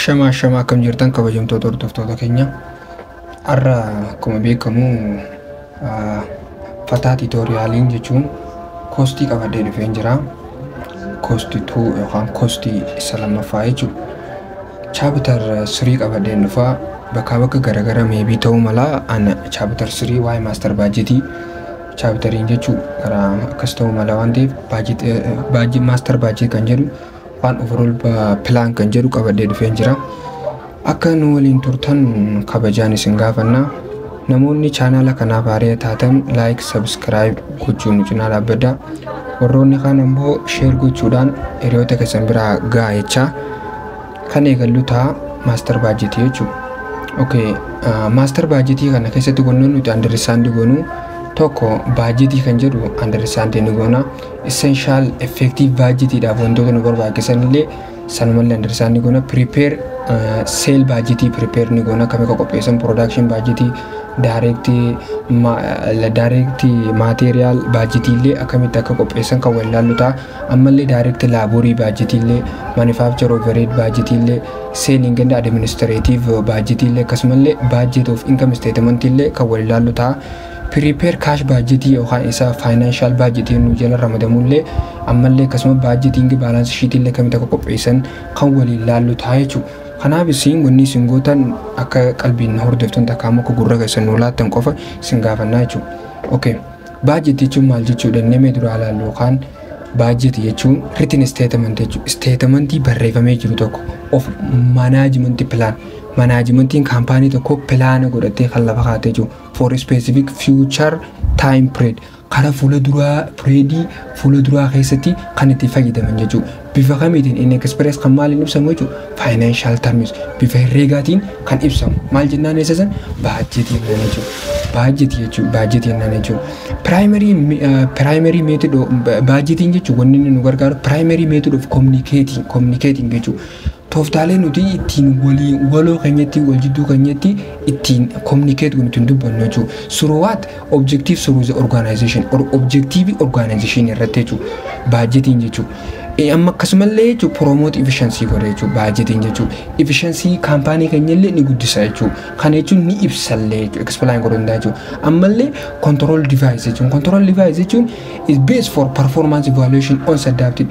Ashama akkam jirtan kabajamtoota hordoftoota keenya. Har'a akkuma beekamu fataa tutorialiin jechuun koostii qabadee dhufee jira. Koostii 2 yookaan koostii isa lammaffaa jechuudha. Chapter 3 qabadee dhufa bakka garagara maybe ta'uu mala ana chapter 3 waa'ee master budgetii chapteriin jechuudha. Gara akkas ta'uu mala waan ta'eef budget master budget kan jedhu waan overall plan kan jedhu qabadee dhufee jira. Akka nu waliin turtan kabajaan isin gaafanna. Namoonni channel kanaaf haaraa taatan like subscribe gochuun cinaa dhaabbadha. Warroonni kaan immoo share gochuudhaan hiriyoota keessan biraa gahaa jecha kan eegallu ta'a master budget jechuudha. Okay, master budget kana keessatti wantoonni nuti understand goonu tokko budgetii kan jedhu understand ni goona. Essential effective budget dhaaf wantoota nu barbaachisan illee sanumallee understand ni goona. Prepare sale budget prepare ni goona. Kamii qopheessan production budget direct material budget illee akkamitti akka qopheessan kan wal ilaallu ta'a. Ammallee direct laborii budget illee manufacture overhead budget illee selling and administrative budget illee akkasumallee budget of income statement illee kan wal ilaallu ta'a. Prepare cash budget yookaan isa financial budget nu jala ramadamullee ammallee akkasuma budgeting balance sheet illee kamitti akka qopheessan kan wal ilaallu ta'a jechuudha. Kanaaf isin wanni isin gootan akka qalbiin hordoftoota kaamo akka gurra keessan nu laattan qofa isin gaafannaa jechuudha. Okay. Budget jechuun maal jechuudha? Namni dura ilaallu yookaan budget jechuun written statement jechuudha. Statementii barreeffamee jiru tokko of management plan. Managementiin kaampaanii tokko pilaana godhatee kan lafa kaa'atee jiru for a specific future time period. Kana fuula duraa keessatti kan itti fayyadaman jechuudha. Bifa kamiitiin inni express kan maaliin ibsamu jechuudha? Financial terms bifa herreegaatiin kan ibsamu. Maal jennaan eessasan? Budgetii jechuudha. Budgetii jechuudha. Primary method budgetiin jechuudha wanni inni nu gargaaru primary method of communicating jechuudha. Tooftaalee nuti ittiin waloo keenyatti wal jidduu keenyatti ittiin communicate goonu ittiin dubbannu jechuudha. Through what? Objective through the organization or objective organization irratti jechuudha. Budgetiin jechuudha. Amma akkasumallee jechuudha promote efficiency godha jechuudha budgetiin jechuudha. Efficiency kaampaanii keenyallee ni guddisa jechuudha. Kana jechuun ni ibsallee jechuudha. Explain godhuu danda'a jechuudha. Ammallee control device jechuudha. Control device jechuun is based for performance evaluation on adapted.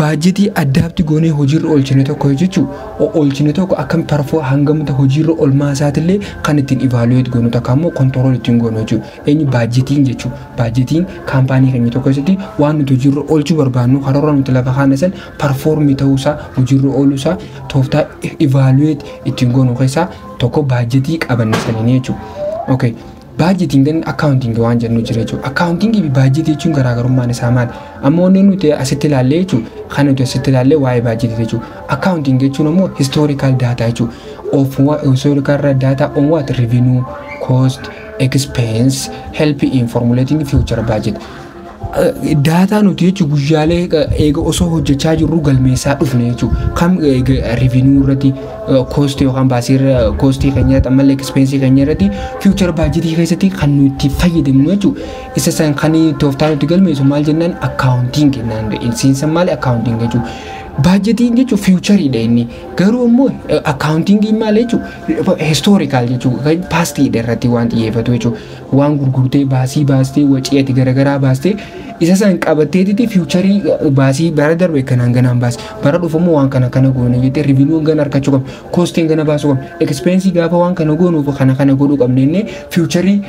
Budgetii adapt goonee hojiirra oolchine tokko jechuudha. Oolchine tokko akkam parfoo hangamta hojiirra oolmaa isaatillee kan ittiin evaluate goonu takka immoo control ittiin goonu jechuudha. Eenyu budgetiin jechuudha. Budgetiin kaampaanii keenya tokko keessatti waan nuti hojiirra oolchuu barbaannu karoora nuti lafa kaa'an perform ta'uusaa hojiirra ooluusaa tooftaa evaluate ittiin goonu keessaa tokko budgetii qabanne saniin jechuudha. Okay. Budgeting dan accounting waan jennu jira jechuudha. Accounting fi budgetii jechuun garaagarummaan isaa maali? Amma wanni nuti asitti ilaallee jechuudha. Kan nuti asitti ilaallee waa'ee budgetii jechuudha. Accounting jechuun immoo historical data jechuudha. Historical data on what? Revenue, cost, expense, help in formulating future budget. Data nuti jechuudha guyyaalee eega osoo hojjechaa jirru galmeessaa dhufne jechuudha. Kam revenue irratti cost yookaan baasii cost keenyaa ammallee expense keenyaa irratti future budgetii keessatti kan nuti fayyadamnu jechuudha. Isa san kan tooftaa nuti galmeessu maal jennaan accounting jennaan. Insiinsa maali accounting jechuudha. Budgeting jechuun future dha inni garuu immoo accounting maal jechuudha historical jechuudha past irratti waan xiyyeeffatu jechuudha waan gurgurtee baasii baastee waciitii garagaraa baastee isa san qabatteetti future baasii bara darbe kanaan ganaan baas bara dhufumoo waan kana goone jettee revenue gan argachuu qabna costing gana baasuu qabna expense gaafa waan kana goonuuf kana godhuu qabnenne future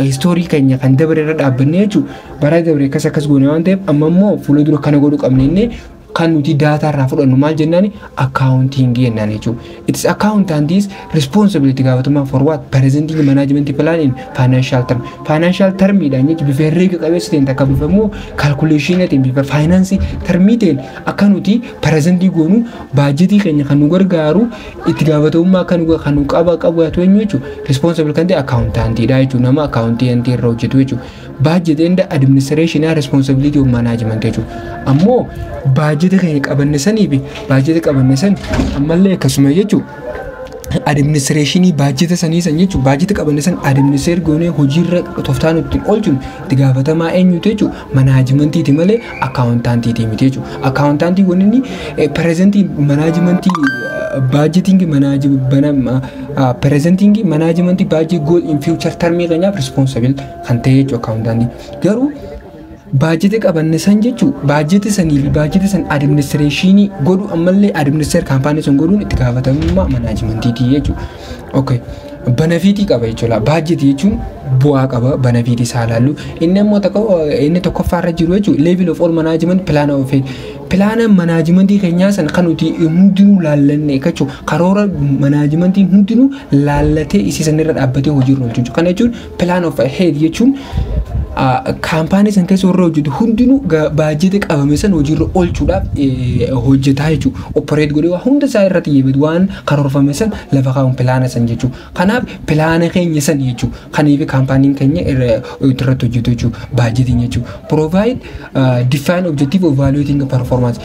history keenya kan dabre irra dhaabbanne jechuudha bara dabre akkas goone waan ta'eef amma immoo fuula dura kana godhuu qabnenne kan nuti data irraa fudhannu maal jennaani accounting jennaan jechuudha. It is accountant responsibility gaafatuma for what? Presenting management plan in financial term. Financial term midhaan jechuudha bifa herreega qabeessa ta'een takka bifa immoo calculation ta'een bifa finance termii ta'een akka nuti presentii goonu budgetii keenya kan nu gargaaru itti gaafatamummaa kan nu qabu eenyu jechuudha. Responsible kan ta'e accountantidha jechuudha. Nama accountant irra hojjetu jechuudha. Budget and administration responsibility of management jechuudha. Ammoo budget keenya qabanne sanii fi budget qabanne san ammallee akkasuma jechuudha. Administration budget sanii san jechuudha. Budget qabanne san administrate goonee hojiirra tooftaan ittiin oolchuun itti gaafatamaa eenyutu jechuudha. Managementii malee accountantii miti jechuudha. Accountantii wanni present managementii budgeting presenting management budget goal in future term kanya responsible kan ta'e jechuudha accountant garuu budget qabanne san jechuun budget sanii fi budget san administration godhu ammallee administrator company san godhuun itti gaafatamummaa managementii jechuudha. Okay. Benefit qaba jechuudha. Budget jechuun bu'aa qaba benefit isaa laallu inni immoo inni tokkoffaarra jiru jechuudha level of all management plan of plan management keenyaa san kan nuti hundinuu laallanne jechuudha karoora management hundinuu laallatee isiisan irra dhaabbatee hojiirra oolchu kana jechuun plan of head jechuun kaampaanii san keessa warra hojjetu hundinuu baajeta qabame san hojiirra oolchuudhaaf hojjetaa jechuudha. Operate godhee waa hunda isaa irratti xiyyeeffatu waan karoorfame san lafa kaa'uun pilaana san jechuudha. Kanaaf pilaana keenya san jechuudha. Kaniif kaampaaniin keenya irratti hojjetu jechuudha. Baajetiin jechuudha. Provide define objective of evaluating performance.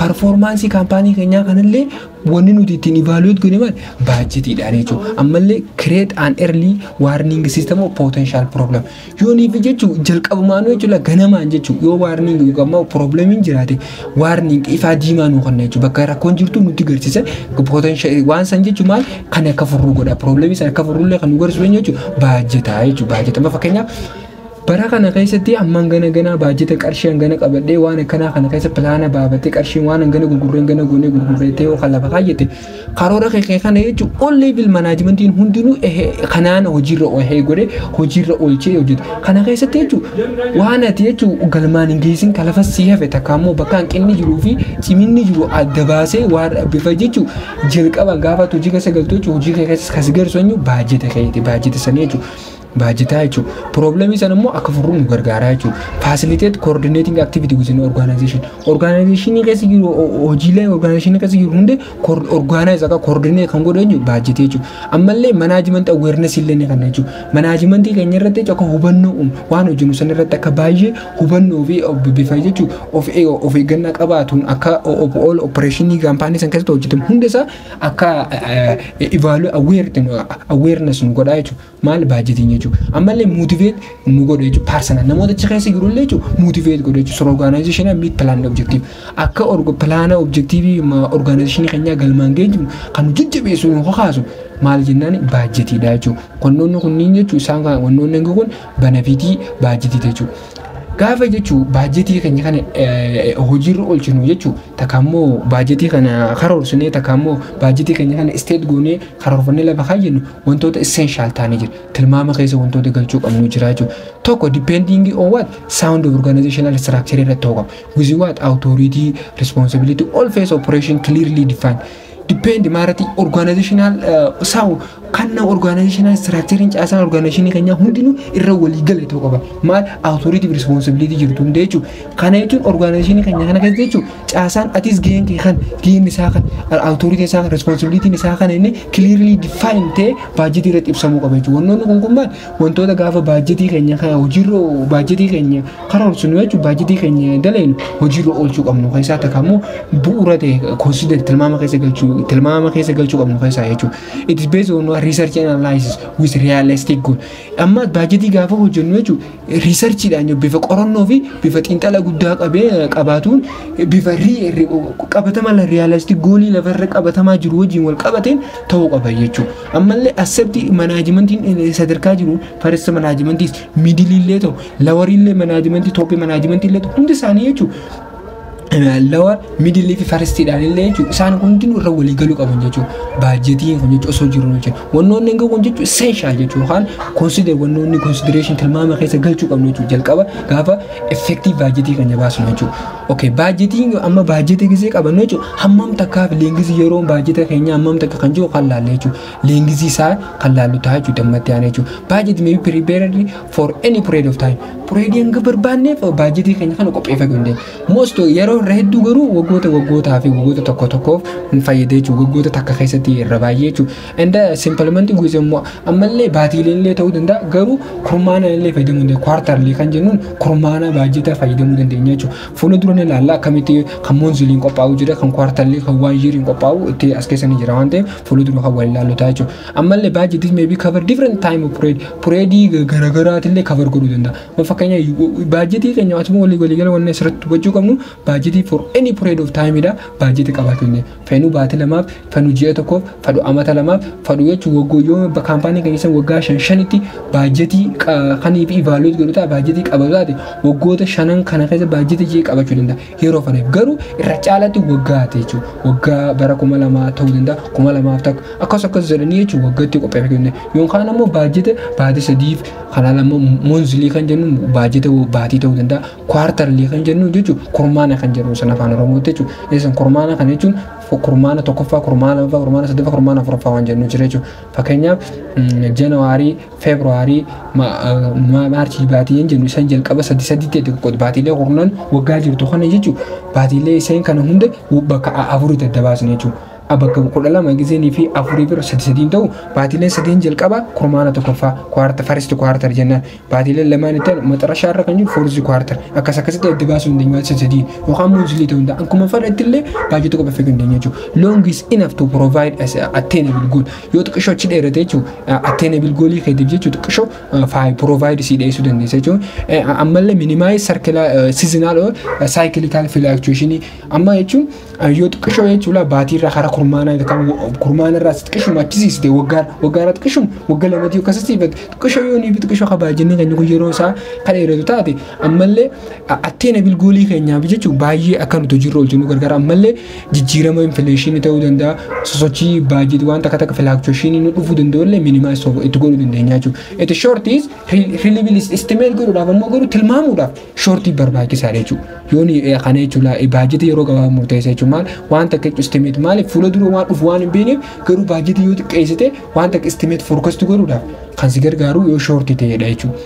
Performance kaampaanii keenyaa kanallee wanni nuti ittiin evaluate godhe maal baajetiidhaan jechuudha. Ammallee create an early warning system of potential problem. Yooniif jechuudha jalqabumaan jechuudha ganamaan jechuudha yoo warning yookaan problemiin jiraate warning ifaa diimaa nu kenna jechuudha bakka rakkoon jirtu nuti garsiisa potential waan san jechuudha maal kan akka furuu godha problemii san akka furuullee kan nu garsiisu jechuudha baajetaa jechuudha baajetama fakkeenyaaf bara kana keessatti amman gana baajeta qarshii gana qabadhee waan akkana kana keessa pilaana baafatee qarshii waan gana gurgurreetee yoo kan lafa kaayyate karoora kee kana jechuun all level managementiin hundinuu kanaan hojiirra oolchee godhe hojiirra oolchee hojjetu kana keessatti jechuun waan ati jechuun galmaan hin geessin kalafa si hafe takka immoo bakka hanqinni jiruu fi ciminni jiru adda baasee waan bifa jechuun jalqaba gaafa hojii keessa galtu jechuun hojii kee keessa kasi garsoonyu baajeta keeti baajeta sanii jechuun. Budgetaa jechuudha. Problem isa immoo akka furuu nu gargaaraa jechuudha. Facilitate coordinating activity within organization. Organization keessa jiru hojiilee organization keessa jiru hunde organize akka coordinate kan godhu jechuudha budget jechuudha. Ammallee management awareness illee ni kan jechuudha. Management keenya irratti akka hubannoo waan hojjennu san irratti akka baay'ee hubannoo fi bifa jechuudha of eeggannaa qabaatuun akka all operation kaampaanii san keessatti hojjetamu hundesaa akka awareness nu godhaa jechuudha. Maal budgeting ammallee motivate nu godhe jechuudha personal namoota achi keessa jirullee jechuudha motivate godhe jechuudha organization meet plan objective akka plan objective organization keenya galmaan geenyu kan jajjabeessu nu hokaasu maal jennaan baajetiidha jechuudha wannoonni kunniin jechuudha isaan kan wannoonni kun benefitii baajetiiti jechuudha. Gaafa jechuun baajetii keenya kana hojiirra oolchinu jechuun takammoo baajetii kana karoorsinee takammoo baajetii keenya kana state goonee karoorfannee lafa kaayyennu wantoota essential ta'anii jira. Tilmaama keessa wantoota galchuu qabnu jira jechuudha. Tokko depending on what sound of organizational structure irratti ta'uu qaba. With what authority responsibility all phase operation clearly defined. Depend marati organizational sound kanna organizational structure in caasaa organization keenya hundinuu irra walii galee ta'uu qaba. Maal authority responsibility jirtu hundee jechuudha. Kana jechuun organization keenya kana keessa jechuudha caasaan atis gaheen isaa kan authority isaa kan responsibility isaa kan inni clearly defined ta'e budget irratti ibsamuu qaba jechuudha. Wantoonni kun maal wantoota gaafa budget keenya kana hojiirra budget keenya karoorsinu jechuudha budget keenya daleen hojiirra oolchuu qabnu keessaa takammoo bu'uura ta'e consider tilmaama keessa galchuu qabnu keessaa jechuudha. It is based on research and analysis with realistic goal. Amma budgetii gaafa hojjennu jechuudha researchidhaan bifa qorannoo fi bifa xiinxala guddaa qabaatuun bifa qabatama realistic goalii lafarra qabatamaa jiru wajjin wal qabateen ta'uu qaba jechuudha. Ammallee accept managementiin sadarkaa jiru first managementis middle illee ta'u lower illee managementii top managementii illee ta'u hundi isaanii jechuudha. Lower middle fi first dhaan illee jechuudha isaan hundinuu irra walii galuu qaban jechuudha baajetiin kun jechuudha osoo jiru jechuudha wannoonni kun jechuudha essential jechuudha kan consider wannoonni consideration tilmaama keessa galchuu qabnu jechuudha jalqaba gaafa effective baajetii kan baasnu jechuudha. Okay baajetiin amma baajetii gisee qabannu jechuudha hammam takkaaf leengisii yeroo baajeta keenya hammam takka kan jiru kan laalle jechuudha leengisii isaa kan laallu ta'a jechuudha dammatti aan jechuudha baajet may be prepared for any period of time period hanga barbaanneef baajetii keenya kana qopheeffachuu dandeenya most yeroo irra hedduu garuu waggootaa fi waggoota tokkoof hin fayyadee jechuudha waggoota takka keessatti irra baay'ee jechuudha enda simplementii guutummaa ammallee baatiilee illee ta'uu danda'a garuu kurmaana illee fayyadamuu dandeenya kwartarlii kan jennuun kurmaana baajeta fayyadamuu dandeenya jechuudha fuula dura ni ilaalla akkamitti kan moonziliin qophaa'u jira kan kwartarlii kan waan yiriin qophaa'u itti as keessa ni jira waan ta'eef fuula dura kan wal ilaallu ta'a jechuudha ammallee baajetis maybe cover different time of period garagaraatillee cover godhuu danda'a fakkeenyaaf baajetii keenya asuma walii gala wanne sirriitti hubachuu qabnu baajetii for any period of time dha baajetii qabaatu inni fedhu baatii lamaaf fedhu ji'a tokkoof fedhu amata lamaaf fedhu jechuun waggooyyoo kaampaanii keenya san waggaa 5 baajetii kaniif evaluate godhu ta'a baajetii qabatu taate waggoota 5 kana keessa baajetii jee qabachuu danda'a yeroo fanaaf garuu irra caalatti waggaa jechuudha waggaa bara 2000 ta'uu danda'a 2000 takka akkas jedhanii jechuudha waggaatti qopheeffachuu danda'a yookaan ammoo baajetii sadiif kana lama monthly kan jennu baajetii baatii ta'uu danda'a quarterly kan jennu jechuudha kurmaana kan jennu sana afaan Oromootti jechuudha isaan kurmaana kan jechuun kurmaana tokkoffaa kurmaana lamaffaa kurmaana sadaffaa kurmaana afuraffaa waan jennu jira jechuudha fakkeenyaaf January February March baatii jennu isaan jalqaba sadiitti baatiilee kurnan waggaa jirtu kana jechuudha baatiilee isaan kana hunda bakka afuritti adda baasne jechuudha abakka 12 giseenii fi afurii bira 3 ta'u baatiileen 3 jalqaba kurmaana tokkoffaa kwarta first quarter jenna baatiileen lamaan itti maxarashaa irra kan jiru fourth quarter akkasitti adda baasuu dandeenya 3 yookaan monthly ta'uu danda'a akkuma fedhetti illee baajetii qopheeffachuu dandeenya jechuudha long is enough to provide as attainable goal yoo xiqqishoo achi dheerate jechuudha attainable goalii keetiif jechuudha xiqqishoo faa provide si dhiyeessuu dandeessa jechuudha ammallee minimize circular seasonal or cyclical fluctuation amma jechuun yoo xiqqishoo jechuudha baatii irra hara kurmaana irraa xiqqishoo machisiiste waggaa xiqqishoo waggaa lamatti akkasitti xiqqishoo yoo ni xiqqishoo kabaajinni kan yeroo isaa kan dheeratu taate ammallee attainable goalii keenyaaf jechuudha baay'ee akka nuti jirru hojjennu gargaara ammallee jijjiirama inflation ta'uu danda'a sosochii baajetii waan takka fluctuation nu dhufuu danda'u illee minimize itti godhuu dandeenya jechuudha it short is reliable estimate godhuudhaaf ammoo godhu tilmaamuudhaaf shortii barbaachisaadha jechuudha yooni kana jechuudha baajetii yeroo gabaabaa murteessa jechuudha maal waan takka estimate maaliif fuula dura waan dhufu waan hin beekneef garuu baajetii yoo xiqqeessite waan takka estimate forecast godhuudhaaf kan si gargaaru yoo shortii ta'edha jechuudha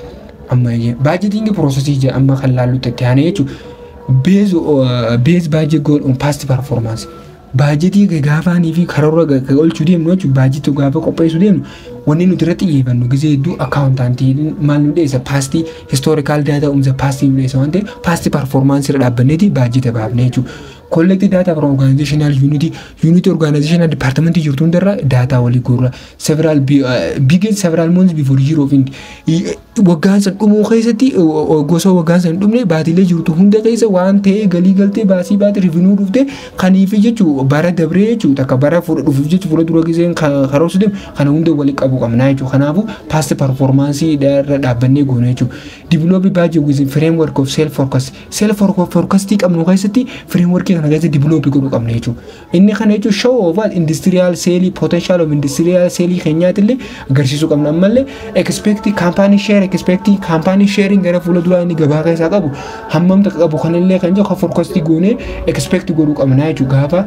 amma baajetiin processii je amma kan laallutti itti aanee jechuudha base budget goal on past performance baajetii gaafaanii fi karoora olchuu deemnu jechuudha baajetii gaafa qopheessuu deemnu wanni nuti irratti xiyyeeffannu gisee hedduu accountantii maal nu dhiyeessa past historical data past nu dhiyeessa waan ta'eef past performance irra dhaabbanneeti baajetii baafne jechuudha collected data from organizational unity organizational department jirtu hundarra data walii gurra several months before year of end waggaan san dhumuu keessatti gosa waggaan san dhumne baatiilee jirtu hunda keessa waan ta'e galii galtee baasii baate revenue dhufte kaniif jechuu bara dabree jechuu takka bara dhufuuf jechuu fuula dura giseen karoorsu deemu kana hunda walii qabu qabnaa jechuu kanaafu past performance irra dhaabbannee goone jechuu develop budget with framework of self forecast qabnu keessatti framework kana keessa develop godhu qabna jechuu inni kana jechuu show of industrial sale potential of industrial sale keenyaatillee agarsiisuu qabna ammallee expect company share expecting company sharing gara fuula dura inni gabaa keessaa qabu hammam takka qabu kanallee kan jiru forecast goone expect godhu qabna jechuu gaafa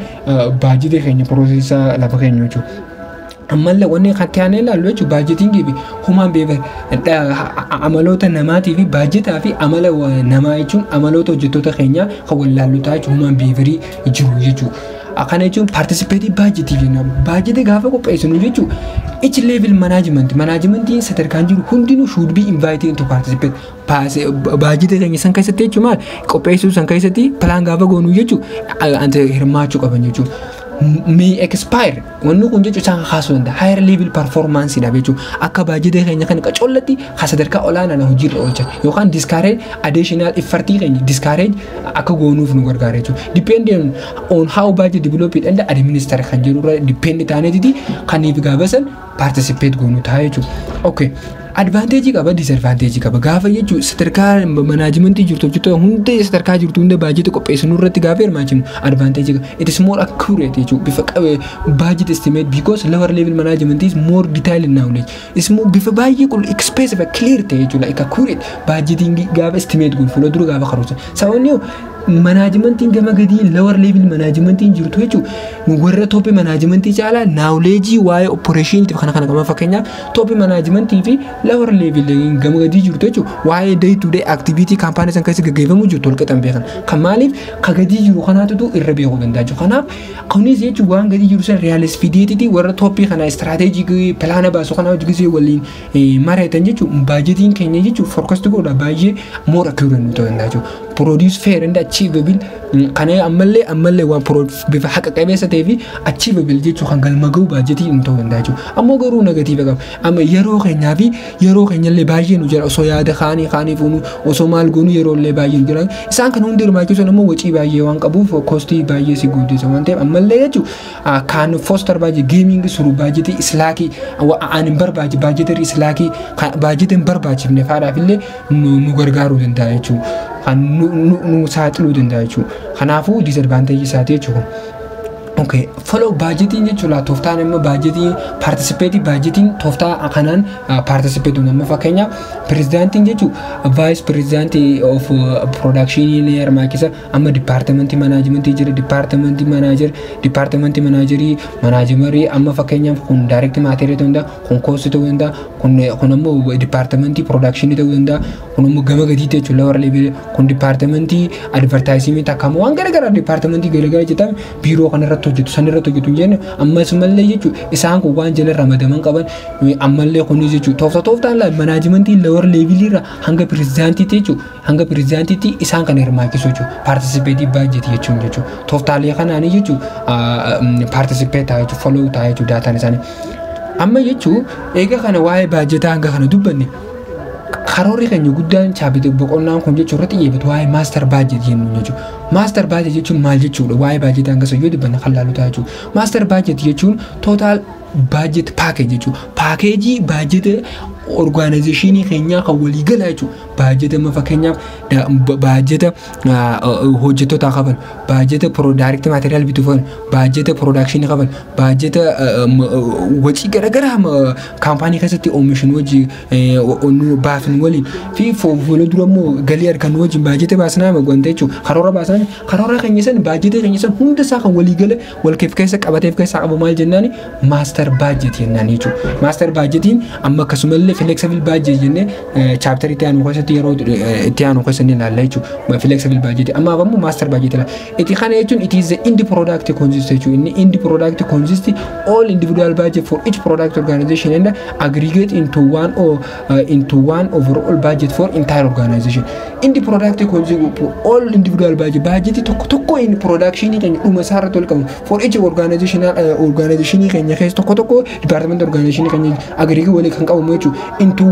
baajetii keenya processa lafa keenya jechuu ammallee wanni kataanee laallu jechuudha baajetiin fi human behavior amaloota namaatii fi baajetaa fi amala namaa jechuun amaloota hojjettoota keenyaa kan wal laallu ta'a jechuudha human behavior jiru jechuudha. Akana jechuun participative budgetii jenna baajetii gaafa qopheessinu jechuudha each level management sadarkaan jiru hundinuu should be invited to participate baajetii keenya san keessatti jechuudha maal qopheessuu san keessatti plan gaafa goonuu jechuudha ante hirmaachuu qaban jechuudha. May expire wanni kun jechuun isaan kaasuu danda'a higher level performance dha jechuun akka baajetii keenya kan qacollatti sadarkaa olaanaa hojiirra oolchan yookaan discourage additional effort keenya discourage akka goonuuf nu gargaara jechuudha depending on how budget developed and administer kan jirurra depend taaneeti kaniif gaafasan participate goonu ta'a jechuudha okay advantage qaba disadvantage qaba gaafa jechuun sadarkaa management jirtu hojjettoota hunda sadarkaa jirtu hunda baajetii qopheessinu irratti gaafa hirmaachinu advantage qaba it is more accurate jechuun bifa budget estimate because lower level management is more detailed knowledge is more bifa baay'ee expressive clear ta'e jechuun like accurate baajetiin gaafa estimate goon fuula dura gaafa karoorsa sababni managementiin gama gadii lower level managementiin jirtu jechuudha warra top managementii caalaa knowledge waa'ee operation tiif kana qaba fakkeenyaaf top managementii fi lower level gama gadii jirtu jechuudha waa'ee day to day activity campaign san keessa gaggeeffamu jirtu walqixan beekan kan maaliif ka gadii jiru kanaatu irra beekuu danda'a jechuudha kanaaf kunis jechuudha waan gadii jiru san realist fidelity warra top kana strategic plan baasu kana hojii waliin mari'atan jechuudha budgetiin keenya jechuudha forecast godha baay'ee more accurate ta'uu danda'a jechuudha produce fair and achievable kana ammallee waan bifa haqa qabeessa ta'ee fi achievable jechuun kan galma ga'u baajetii hin ta'u danda'a jechuudha. Ammoo garuu negatiiva qaba. Amma yeroo keenyaa fi yeroo keenyallee baay'ee nu jira osoo yaada kaanii fuunu osoo maal goonu yeroo illee baay'ee nu jira. Isaan kan hundi hirmaachisan ammoo wacii baay'ee waan qabuuf kostii baay'ee si guddisa waan ta'eef ammallee jechuudha kan foster baay'ee geeming suru baajetii islaakii ani barbaachi baajetii islaakii baajetiin barbaachifne faadhaaf illee nu gargaaruu danda'a jechuudha. Kan nu saaxiluu danda'a jechuudha. Kanaafuu disadvantage isaati jechuudha. Okay, follow budgeting jechuudha. Tooftaan immoo budgeting participate budgeting tooftaa kanaan participate nama fakkeenya presidenting jechuudha. Vice president of production layer maakisa amma department management jira department manager amma fakkeenya kun direct material ta'uu danda'a kun cost ta'uu danda'a kun ammoo department production ta'uu danda'a kun ammoo gama gadii jechuudha lower level kun department advertisement akkama waan garagaraa department garagaraa jettame biiroo kanarratti hojjetu sanirratti hojjetu jenne ammas mallee jechuudha isaan kun waan jala ramadaman qaban ammallee kunis jechuudha tooftaan la management lower level irra hanga president jechuudha hanga president isaan kan hirmaachisu jechuudha participate budget jechuudha tooftaalee kanaanii jechuudha participate jechuudha follow jechuudha daataan isaanii amma jechuudha eega kana waa'ee budgetaa hanga kana dubbanne karoorri keenya guddaan chaabite boqonnaan kun jechuun irratti xiyyeeffatu waa'ee master budget jennu jechuudha. Master budget jechuun maal jechuudha? Waa'ee budget hanga sayyoo dibbanna kan laalu ta'a jechuudha. Master budget jechuun total budget package jechuudha. Package budget organizationii keenya kan walii gala jechuudha. Budget amma fakkeenyaaf budget hojjettoota qaban, budget direct material bituufan, budget production qaban, budget wajii garagaraa kaampaanii keessatti oomishan wajii baafnu waliin fi fuula dura immoo galii argan wajii budget baasnaa wanta jechuudha. Karoora baasnaa karoora keenya san budget keenya san hunda isaa kan walii gala wal keessa qabateef keessa qabu maal jennaani master budget jennaan jechuudha. Master budgetiin amma akkasumallee flexible budget jennee chapter itti aanu keessatti yeroo itti aanu keessatti ilaalla jechuudha. Flexible budget amma ammoo master budget la. Itti kana jechuun it is the end product consist jechuudha. Inni end product consist all individual budget for each product organization and aggregate into one overall budget for entire organization. End product consist all individual budget tokko in production kan umasara tolkamu for each organization kan keessa tokko department organization kan aggregate wali kan qabamu jechuudha. Into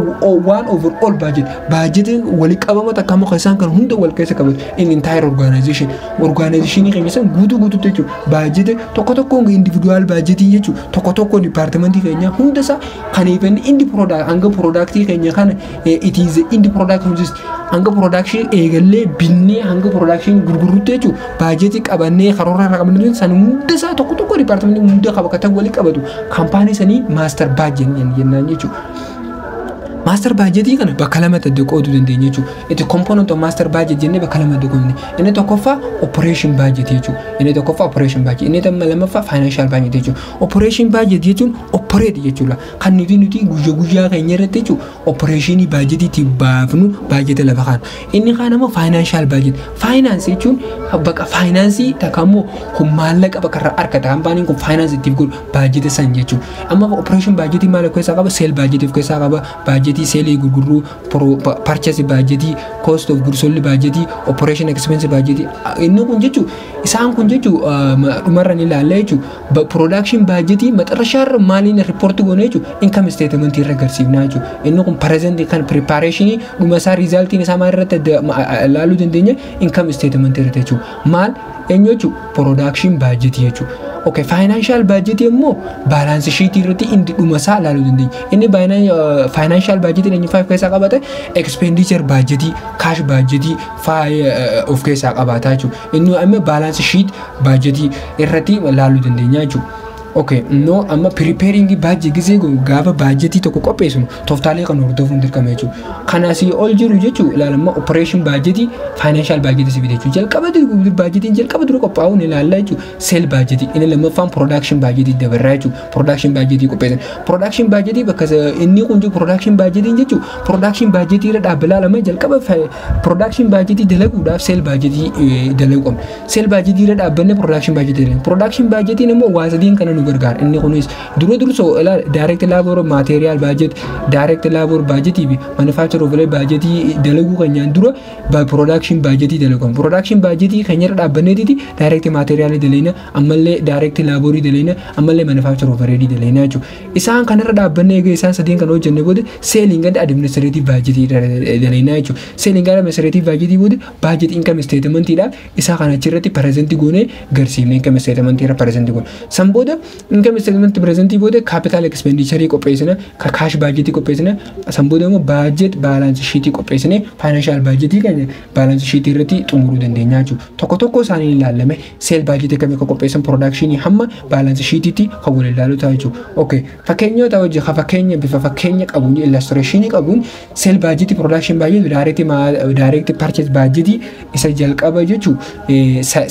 one overall budget wali qabama takkamu keessaan kan hunda wal keessa qabatu in entire organization kan san guutuu jechuudha. Budget tokko individual budget jechuudha. Tokko department keenya hunda isaa kan even indi product hanga product keenya kan it is indi product consist hanga production eegalee binnee hanga production gurguruutti jechuudha. Budget qabannee karoora irra qabannee san hunda isaa tokko department hunda qabatan wali qabatu kaampaanii sanii master budget jennaan jechuudha. Master budget kana bakka lamatti qooduu dandeenya jechuudha. Itti component of master budget jennee bakka lamatti qoodne. Inni tokkoffaa operation budget jechuudha. Inni tokkoffaa operation budget. Inni lammaffaa financial budget jechuudha. Operation budget jechuun operate jechuudha. Kan nuti guyyaa keenya irratti jechuudha. Operation budget baafnu budget lafa kana. Inni kaan immoo financial budget. Finance jechuun bakka finance takammoo maallaqa bakka irraa argata. Kaampaaniin kun finance ittiif godhu budget san jechuudha. Amma operation budget maal keessaa qaba? Sale budget keessaa qaba. Budget sale gurguru purchase budget cost of goods sold budget operation expense budget inni kun jechuudha isaan kun jechuudha dhumarran ilaalla jechuudha production budget maxarashaar maaliin report goone jechuudha income statement irra garsiifnaa jechuudha inni kun present kan preparation dhuma isaa result isaa maal irratti ilaaluu dandeenya income statement irratti jechuudha maal eenyu jechuudha production budget jechuudha. Okay, financial budget immoo balance sheet irratti indi dhuma isaa ilaaluu dandeenya. Inni financial budget inni 5 keessaa qabata expenditure budget, cash budget of keessaa qabata jechuudha. Inni amma balance sheet budget irratti ilaaluu dandeenya jechuudha. Okay, no amma preparing budget gisee gaafa budget tokko qopheessinu tooftaalee kan hordofuun dirqama jechuudha. Kanaasii ol jiru jechuudha ilaalama operation budget financial budget si bidee jechuudha. Jalqaba dura qophaa'uun ilaalla jechuudha. Sale budget inni lammaffaan production budget dabarraa jechuudha. Production budget qopheessan. Production budget bakka inni kun production budget jechuudha. Production budget irra dhaabbilaa lama jalqaba production budget dalaguudhaaf sale budget dalagu qabna. Sale budget irra dhaabbanne production budget dalagu. Production budget immoo waasadiin kana gargaara. Inni kunis durso direct labor material budget, direct labor budget fi manufacture overhead budget dalaguu keenyaan dura production budget dalagu. Production budget keenya irra dhaabbanneeti direct material dalina ammallee direct labor dalina ammallee manufacture overhead dalina jechuudha. Isaan kan irra dhaabbannee egaa isaan sadeen kan hojjenne booda selling and administrative budget dalina jechuudha. Selling and administrative budget booda budget income statement dha. Isa kana achirratti present goone garsiifne income statement irra present goone. San booda income statement present booda capital expenditure qopheessina, cash budget qopheessina, san booda immoo budget balance sheet qopheessine financial budget keenya balance sheet irratti xumuruu dandeenya jechuudha. Tokko isaanii ilaalame sale budget kami qopheessan production hamma balance sheet itti kan wal ilaalu ta'a jechuudha. Okay, fakkeenyota hojii fakkeenya bifa fakkeenya qabuun illustration qabuun sale budget production budget direct purchase budget isa jalqaba jechuudha.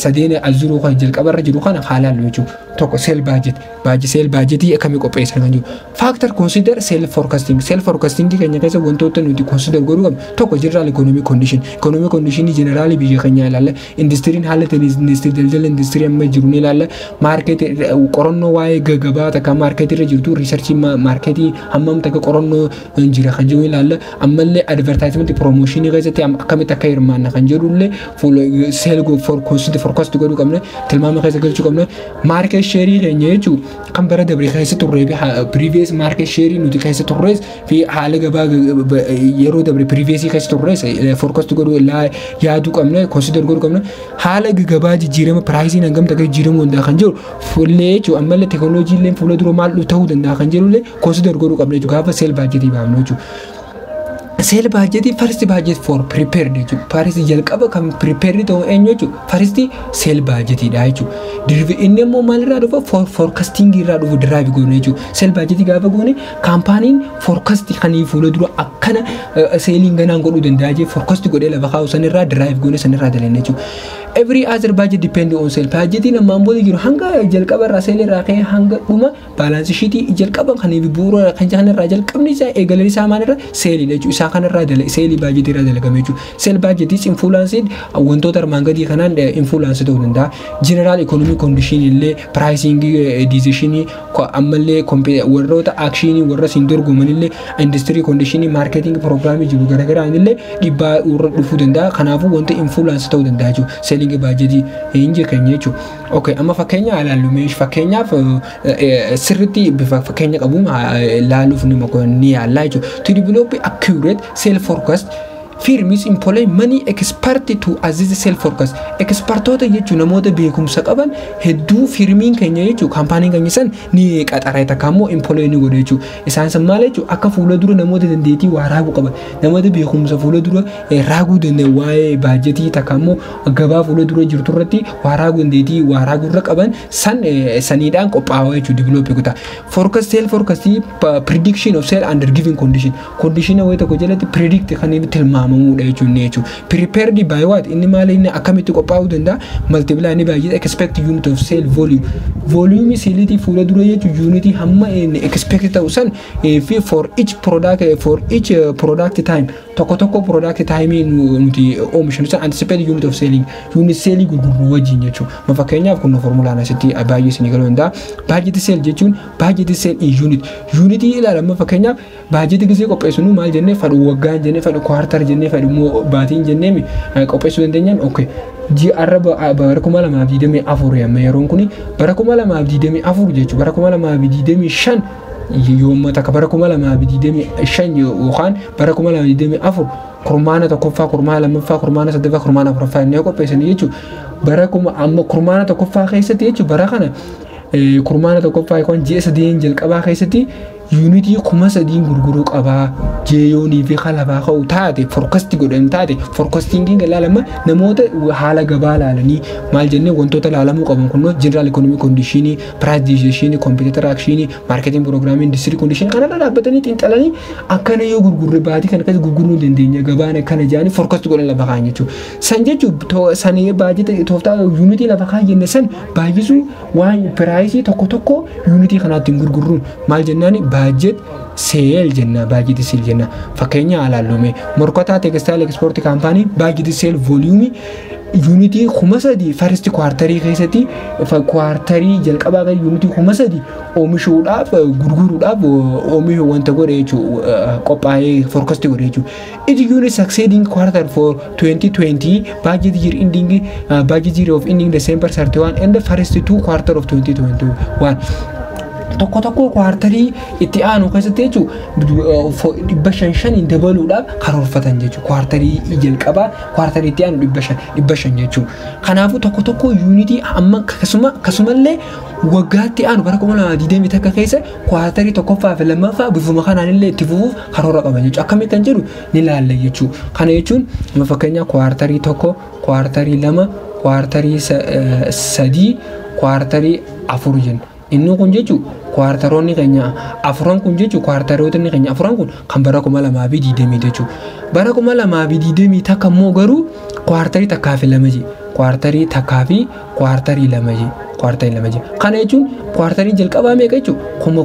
Sadeen azuruu kan jalqaba irra jiru kana haalaan jechuudha. Tokko sale budget akkamii qopheessan kan jiru. Factor consider sale forecasting keenya keessa wantoota nuti consider godhuu qabnu tokko general economic condition generally biyya keenya ilaalla. Industry haala industry daldala industry amma jiru ni ilaalla. Market qorannoo waa'ee gabaa takka market irra jirtu research market hammam takka qorannoo jira kan jiru ilaalla. Ammallee advertisement promotion keessatti akkamitti akka hirmaanna kan jedhullee sale go for consider forecast godhuu qabna. Tilmaama keessa galchuu qabna. Market share keenya jechuun kan bara dabre keessa turre previous market share nuti keessa turres fi haala gabaa yeroo dabre previous keessa turres forecast godhuu yaaduu qabna, consider godhuu qabna. Haala gabaa jijjiirama price hangam takka jijjiiramuu danda'a kan jiru fullee jechuun ammallee teknooloojii illee fuula dura maal ta'uu danda'a kan jedhullee consider godhuu qabna jechuudha. Gaafa sale budget baafnu jechuudha. Sale budget first budget for prepared jechuudha. First jalqaba kan prepared ta'u eenyu jechuudha. First sale budget dha jechuudha. Inni immoo maalirraa dhufa forecasting irraa dhufu drive goone jechuudha. Sale budget gaafa goone kaampaaniin forecast kan fuula dura akkana selling ganaan godhuu danda'a jee forecast godhee lafa kaa'u sanirraa drive goone sanirraa dalan jechuudha. Every other budget depend on sale budget namaan booda jiru hanga jalqaba irraa sale irraa ka'ee hanga dhuma balance sheet jalqaba kan bu'uura kan irraa jalqabni isaa eegalan isaa maalirra sale jechuudha. Isaa kanarraa dala sale budget irraa dalagame jechuudha. Sale budget is influenced wantoota armaan gadii kanaan influence ta'uu danda'a. General economic condition illee pricing decision ammallee warroota action warra siin dorgoman illee industry condition marketing program jiru garaagaraan illee dhibbaa irra dhufuu danda'a. Kanaafuu wanta influence ta'uu danda'a jechuudha. Budget inje keenya jechuudha. Okay, amma fakkeenya ilaallu meesh fakkeenyaaf sirriitti bifa fakkeenya qabuun ilaaluuf ni yaalla jechuudha. To develop accurate sale forecast firms employ many experts to assist sale forecast. Expertota jechuun namoota beekumsa qaban hedduu firmiin keenya jechuun kaampaaniin keenya san ni qaxaree takka immoo employ ni godhe jechuudha. Isaan san maal jechuudha akka fuula dura namoota dandeettii waa raaguu qaban namoota beekumsa fuula dura raaguu danda'an waa'ee baajetii takka immoo gabaa fuula dura jirtu irratti waa raaguu dandeettii waa raaguu irra qaban saniidhaan qophaa'aa jechuudha develop godha. Forecast sale forecast prediction of sale under given condition wayii tokko jalatti predict kan inni tilmaamu prepared by what inni maal inni akkamitti qophaa'uu danda'a multiply ni budget expect unit of sale volume saleetii fuula dura jechuun unit hamma expect ta'u san for each product time tokko product time nuti oomishnu san anticipate unit of selling unit sale gurguruu wajjin jechuudha. Ma fakkeenyaaf kun formulaan asitti baay'ee isin galuu danda'a. Budget sale jechuun budget sale unit ilaalama fakkeenyaaf budget gisee qopheessinu maal jennee fadhu waggaa jennee fadhu quarter jennee fadhu immoo baatiin jennee qopheessuu dandeenyaan okay. Araba bara 2024 amma yeroon kuni bara 2024 jechuudha. Bara 2025 yooma takka bara 2025 yookaan bara 2024 kurmaana tokkoffaa kurmaana lammaffaa kurmaana sadaffaa kurmaana afuraffaa inni qopheessanii jechuudha. Bara amma kurmaana tokkoffaa keessatti jechuudha bara kana kurmaana tokkoffaa yookaan ji'a sadeen jalqabaa keessatti unity kuma sadiin gurguruu qabaa jeeyoonii fi kalabaa ka'u taate forecast godhan taate forecasting ilaalama namoota haala gabaa ilaalanii maal jennee wantoota ilaalamuu qaban kun general economic condition price decision competitor action marketing program industry condition kana dhaabbatanii xiinxalanii akkana yoo gurgurre baatii kana keessa gurguruu dandeenya gabaan akkana jaanii forecast godhan lafa kaa'an jechuudha. San jechuun sanii baajeta tooftaa unity lafa kaa'an jenne san baay'isuu waan price tokko unity kanaatti gurguruun maal jennaani budget sale jenna budget sale jenna fakkeenya alaallume morkota textile export company budget sale volume unity kuma sadi first quarter keessatti quarter jalqabaa kan unity kuma sadi oomishuudhaaf gurguruudhaaf oomishu wanta godhe jechuudha qophaa'ee forecast godhe jechuudha. It unit succeeding quarter for 2020 budget year ending budget year of ending December 31 and the first two quarter of 2021. tokko kwartarii itti aanu keessatti jechuudha dhibba shan dabaluudhaaf karoorfatan jechuudha. Kwartarii jalqabaa kwartarii itti aanu dhibba shan jechuudha. Kanaafuu tokko unity amma akkasumallee waggaatti aanu bara 2020 takka keessa kwartarii tokkoffaa fi lammaffaa bifuma kanaanillee itti fufuuf karoora qaban jechuudha. Akkamitti kan jedhu ni ilaalla jechuudha. Kana jechuun fakkeenyaaf kwartarii tokko, kwartarii lama, kwartarii sadii, kwartarii afur jenna. Inni kun jechuudha kwartaroonni keenya afuran kun jechuudha kwartaroonni keenya afuran kun kan bara 2020 jechuudha. Bara 2020 takka immoo garuu kwartarii takkaa fi lama jechuudha. Kwartarii takkaa fi kwartarii lama jechuudha. Kana jechuun kwartarii jalqabaa meeqa jechuudha? Kuma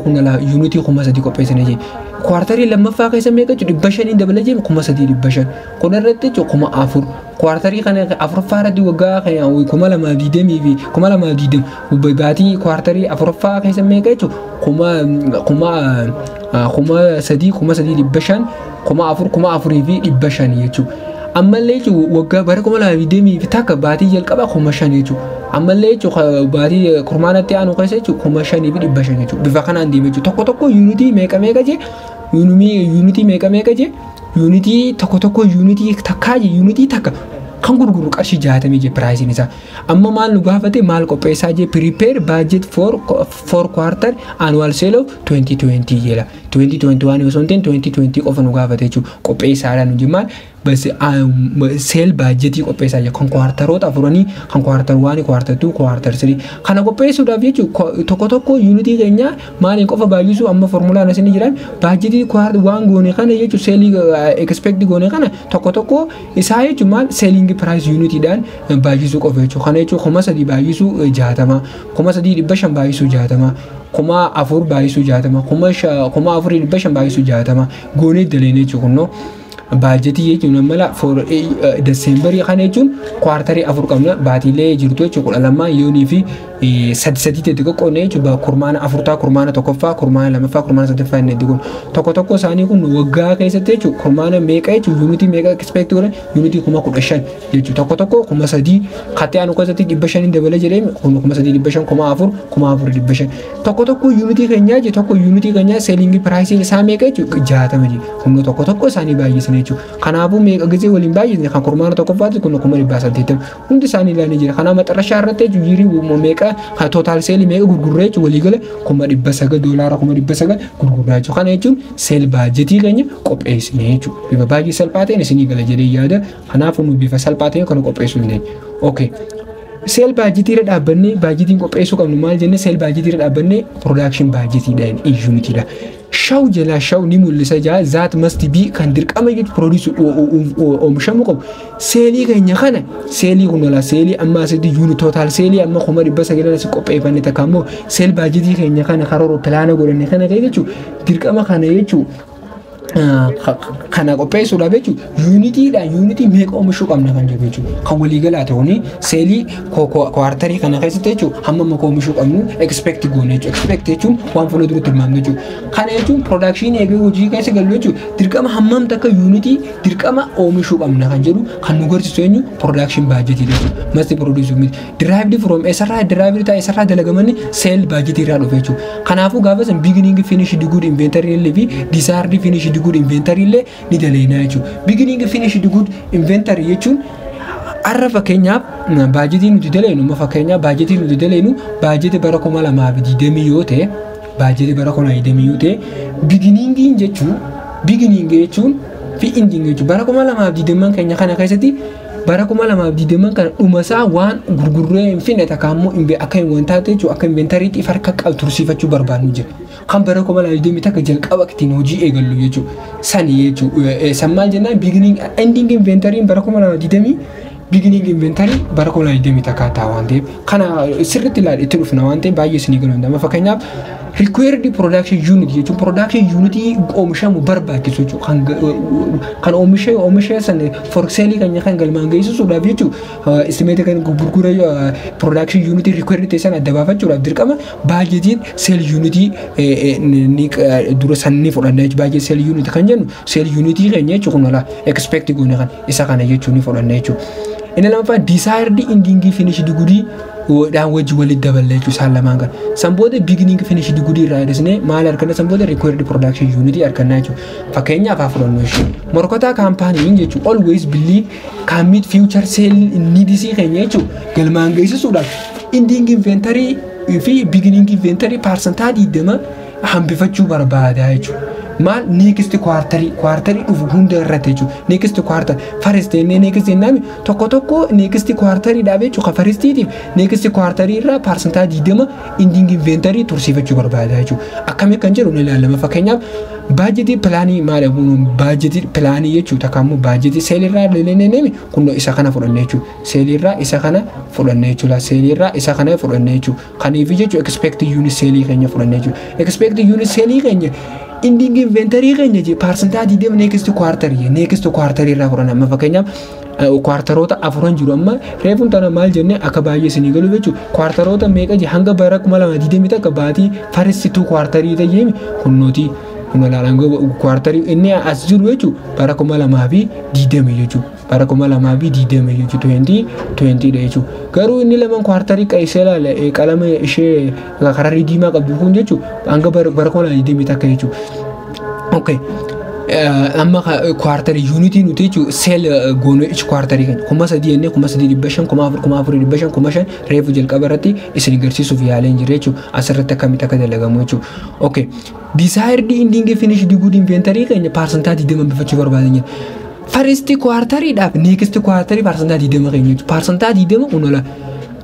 unity kuma sadii qopheessanii jechuudha. Kwartarii lammaffaa keessa meeqa jechuudha? 500 dabalee jechuudha kuma sadii 500. Kun irratti jechuudha kuma afur. Kwartarii kana afuraffaa irratti waggaa kana kuma 2020 fi kuma 2020 baatii kwartarii afuraffaa keessa meeqa jechuudha? Kuma sadii 500 kuma afurii fi 500 jechuudha. Ammallee jechuudha waggaa bara 2020 fi takka baatii jalqabaa kuma 5 jechuudha. Ammallee jechuudha baatii kurmaanatti aanu keessa jechuudha kuma 5 fi 500 jechuudha. Bifa kanaan deemee jechuudha. Tokko unity meeqa jee? Unity meeqa jee? Unity tokko unity takkaa jee unity takka kan gurguru qarshii 60 jee pricing isaa. Amma maal nu gaafate maal qopheessaa jee prepare budget for quarter annual sale of 2020 jeela. 2021 osoo hin ta'in 2020 qofa nu gaafate jechuudha. Qopheessaadha nu jimmaan bas sale budgetii qopheessaa jee kan kwartaroota afuranii kan kwartar 1 kwartar 2 kwartar 3 kana qopheessuudhaaf jechuudha. Tokko unity keenya maaliin qofa baay'isuu amma formulaan asini jiran budgetii kwartar 1 goone kana jechuudha sale expect goone kana tokko isaa jechuudha maal selling price unity dhaan baay'isuu qofa jechuudha. Kana jechuudha kuma sadii baay'isuu 60 kuma sadii 500 baay'isuu 60 kuma afur baay'isuu 60 kuma afurii 500 baay'isuu 60 goone daleenee jechuudha. Budgetii jechuun mala for December kana jechuun kwartarii afur qabna baatiilee jirtu jechuudha 12 yoonii fi sadii ta'e qoqqoodne jechuudha. Kurmaana afurtaa kurmaana tokkoffaa kurmaana lamaffaa kurmaana sadaffaa inni kun tokko isaanii kun waggaa keessatti jechuudha. Kurmaana meeqa jechuudha unity meeqa expect godhan unity kuma 15 jechuudha. Tokko kuma sadii kattee aanu keessatti 500 dabalee jedhee kuma sadii 500 kuma afur 500 tokko unity keenya jechuudha. Tokko unity keenya selling price isaa meeqa jechuudha 60 jechuudha. Kun tokko isaanii baay'isanii jechuudha. Kanaafuu meeqa gisee waliin baay'isne kan kurmaana tokkoffaatti kun kuma 180 hundi isaanii ilaalee jira. Kana maxxarashaa irratti jechuudha meeqa total sale meeqa gurgurree jechuudha walii gala kuma 900 doolaara kuma 900 gurgurraa jechuudha. Kana jechuun sale budgetii keenya qopheessine jechuudha. Bifa baay'ee salphaa ta'een isinii gala jedhee yaada. Kanaafuu nu bifa salphaa ta'een kana qopheessuu dandeenya. Okay. Sale budgetii irra dhaabbanne budgetiin qopheessuu qabnu maal jenne sale budgetii irra dhaabbanne production budgetii dhaan unity dha. Shaw jala shaw ni mul'isa jaa that must be kan dirqama jechuudha produce oomishamuu qabu. Seelii keenya kana seelii kun wala seelii amma asitti unit total seelii amma kuma 900 as qopheeffanne takka immoo sale budgetii keenya kana karoora pilaana godhanne kana jechuudha. Dirqama kana jechuudha. Kana qopheessuudhaaf jechuudha unity meeqa oomishuu qabna kan jedhu jechuudha. Kan walii galaa ta'uuni seelii kwartarii kana keessatti jechuudha hamma maka oomishuu qabnu expect goone jechuudha. Expect jechuun waan fuula duratti tilmaamnu jechuudha. Kana jechuun production eegee hojii keessa galu jechuudha. Dirqama hammam takka unity dirqama oomishuu qabna kan jedhu kan nu garsiisu eenyu production budget jechuudha. Must produce derived from SRA derived ta'e SRA dalagamanni sale budget irraa dhufe jechuudha. Kanaafuu gaafa san beginning finished good inventory fi desired finished good inventory le ni daleena jechuudha. Beginning finished good inventory jechuun arra fakkeenyaaf budgetii nuti daleenu ma fakkeenyaaf budgetii nuti daleenu budgetii bara 2020 yoo ta'e budgetii bara 2020 yoo ta'e beginning jechuun fi ending jechuun bara 2020 keenya kana keessatti bara 2020 kana dhumasaa waan gurgurree hin finne takka immoo akka wanta ta'e jechuudha akka inventory xiif harka qabtursiifachuu barbaadnu jira. Kan bara 2020 takka jalqaba ittiin hojii eegallu jechuudha. Sani jechuudha. Sammaal jennaan beginning ending inventory bara 2020 beginning inventory bara 2020 takka ta'a waan ta'eef kana sirriitti ilaalee itti dhufna waan ta'eef baay'ee isinii galuun dama fakkeenyaaf required production unit jechuun production unit oomishamu barbaachisu kan oomisha san for sale kan galmaan geessisuudhaaf jechuudha estimate kan gurgura production unit required ta'an adda baafachuudhaaf dirqama budgetiin sale unit ni dura sanni fudhanna jechuudha budget sale unit kan jennu sale unit keenya jechuudha la expect goone kan isa kana jechuun ni fudhanna jechuudha inni lammaffaa desired ending finished good daan wajji walitti dabalee jechuudha isaan lamaan kan sanbooda beginning finish digudii irraa dhisnee maal argannaa sanbooda required production unit argannaa jechuudha fakkeenyaaf haa fudhannu jechuudha morkotaa kaampaaniin jechuudha always believe can meet future sale needs keenya jechuudha galmaan geessisuudhaaf ending inventory fi beginning inventory percentage deema hambifachuu barbaada jechuudha mal next quarter dhufu hunda irratti jechuudha next quarter first next nami tokko next quarter dhaabe jechuudha firstiitiif next quarter irraa percentage deema ending inventory tursiifachuu barbaada jechuudha akkami kan jedhu ni ilaalama fakkeenyaaf budget plan maal budget plan jechuudha kammoo budget sale irraa leeleeneemi kunno isa kana fudhanne jechuudha sale irraa isa kana fudhanne jechuudha sale irraa isa kana fudhanne jechuudha kaniif jechuudha expect unit sale keenya fudhanne jechuudha expect unit sale keenya ending inventory keenya je percentage deema next quarter irraa fudhanna amma fakkeenyaaf kwartaroota afuran jiru amma reefun tana maal jenne akka baay'ee sinii galu jechuudha kwartaroota meeqa je hanga bara 2020 akka baatii farisitu kwartarii ta'eemi kunnooti kunalaalan kwartarii inni as jiru jechuudha bara 2020 jechuudha bara 2020 jechuudha 2020 jechuudha garuu inni lamaan kwartarii qaisela qalama ishee kararii diimaa qabdu kun jechuudha hanga bara 2020 akka jechuudha okay amma quarter unit nuti jechuudha sale gono each quarter kan kuma sadii enne kuma sadii dhibba shan kuma shan reefu jalqaba irratti isin agarsiisuuf yaaleen jira jechuudha asirratti akkamitti akka dalagamu jechuudha okay desired ending finish good inventory kan percentage deema bifachuu barbaadan first quarter dhaaf next quarter percentage deema kan jechuudha percentage deema unola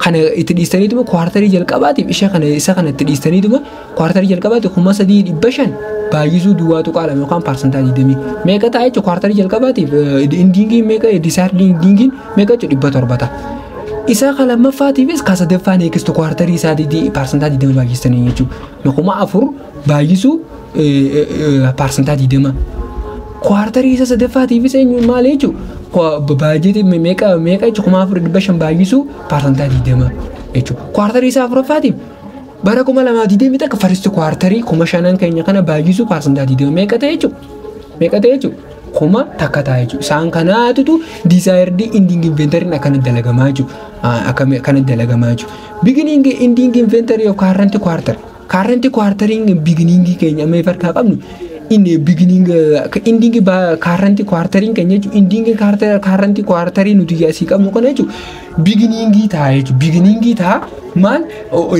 kana itti dhiistaniituma kwartarii jalqabaatiif ishee kana isa kana itti dhiistaniituma kwartarii jalqabaatiif kuma sadii dhibba shan baay'isuu duwwaatu qaalame yookaan percentage deemi meeqa ta'a jechuudha kwartarii jalqabaatiif endingii meeqa desired endingii meeqa jechuudha 700 isa kana lammaffaatiifis ka sadaffaa next kwartarii isaatii percentage deema baay'istanii jechuudha kuma afur baay'isuu percentage deema kwartarii isa sadaffaatiifis maal jechuudha budget meeqa jechuudha afur dhibba shan baay'isuu percentage deema jechuudha kwartarii isaa afuraffaatiif bara 2020 akka first quarter kuma shanan keenya kana baay'isuu percentage deema meeqa ta'e jechuudha kuma takka ta'e jechuudha isaan kanaatu desired ending inventory akkana dalagamaa jechuudha akkana dalagamaa jechuudha beginning ending inventory of current quarter beginning keenya mee farka qabnu in beginning ending current quarter keenya jechuudha ending current quarter nuti yaasii qabnu kana jechuudha beginning ta'a maal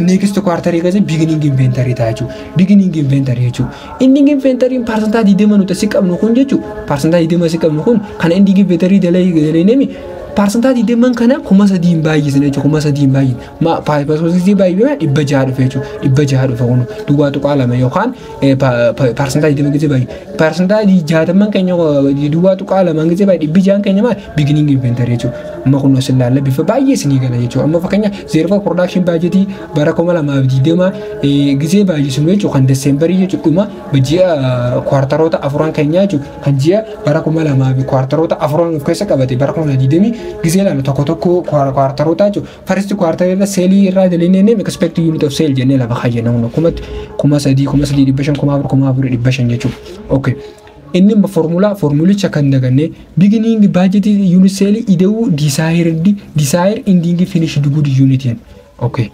next quarter keessa beginning inventory ta'a jechuudha ending inventory percentage deema nuti si qabnu kun jechuudha percentage deema si qabnu kun kan ending inventory dalay percentage deeman kana kuma sadiin baay'isne jechuudha kuma sadiin baay'in ma percentage baay'ee dhibba jaha dhufe jechuudha dhibba jaha dhufe kun duwwaatu qaalame yookaan percentage deeman gizee baay'ee percentage jaataman keenya duwwaatu qaalame gizee baay'ee dhibbi jahan keenya maal beginning inventory jechuudha amma kunosilaalla bifa baay'ee sinii gala jechuudha amma fakkeenya zero production budget bara 2020 gizee baay'isnu jechuudha kan December jechuudha bajji'a kwartaroota afuran keenya jechuudha kan ji'a bara 2020 kwartaroota afuran keessa qabate bara 2020 gizeela tokko kwartaroota jechuudha first quarter irra sale irraa dalinee expect unit of sale jennee lafa khajjana kuma sadii dhibba shan kuma afur dhibba shan jechuudha okay inni formulicha kan daganne beginning budget unit sale ideu desire ending finish good unit okay